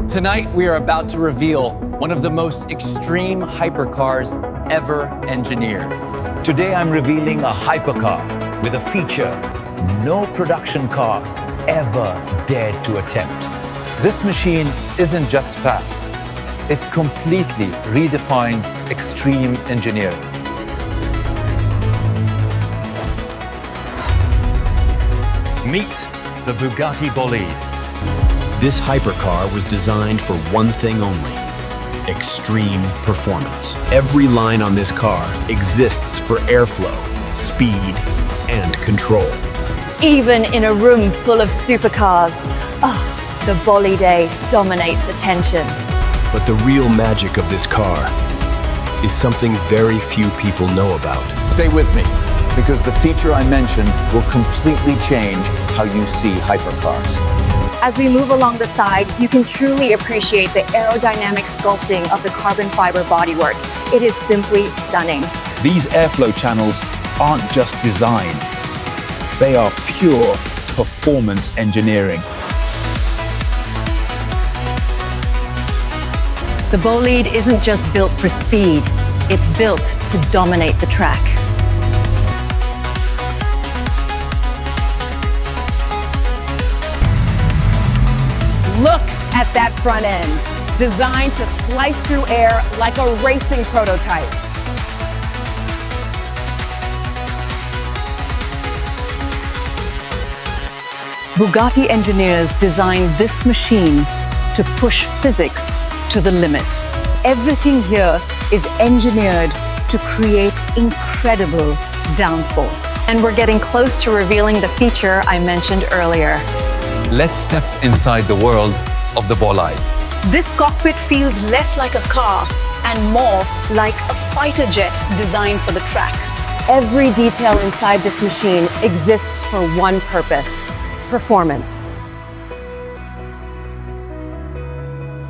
Tonight, we are about to reveal one of the most extreme hypercars ever engineered. Today, I'm revealing a hypercar with a feature no production car ever dared to attempt. This machine isn't just fast. It completely redefines extreme engineering. Meet the Bugatti Bolide. This hypercar was designed for one thing only: extreme performance. Every line on this car exists for airflow, speed, and control. Even in a room full of supercars, the Bolide dominates attention. But the real magic of this car is something very few people know about. Stay with me, because the feature I mentioned will completely change how you see hypercars. As we move along the side, you can truly appreciate the aerodynamic sculpting of the carbon fiber bodywork. It is simply stunning. These airflow channels aren't just design. They are pure performance engineering. The Bolide isn't just built for speed, it's built to dominate the track. Look at that front end, designed to slice through air like a racing prototype. Bugatti engineers designed this machine to push physics to the limit. Everything here is engineered to create incredible downforce. And we're getting close to revealing the feature I mentioned earlier. Let's step inside the world of the Bolide. This cockpit feels less like a car and more like a fighter jet designed for the track. Every detail inside this machine exists for one purpose: performance.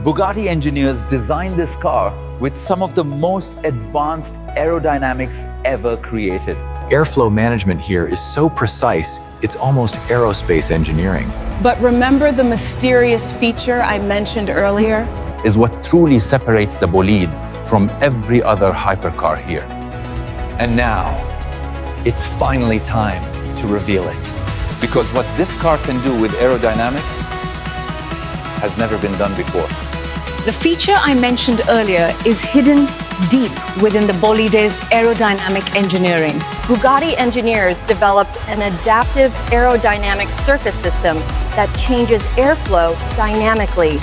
Bugatti engineers designed this car with some of the most advanced aerodynamics ever created. Airflow management here is so precise, it's almost aerospace engineering. But remember the mysterious feature I mentioned earlier? Is what truly separates the Bolide from every other hypercar here. And now, it's finally time to reveal it. Because what this car can do with aerodynamics has never been done before. The feature I mentioned earlier is hidden deep within the Bolide's aerodynamic engineering. Bugatti engineers developed an adaptive aerodynamic surface system that changes airflow dynamically.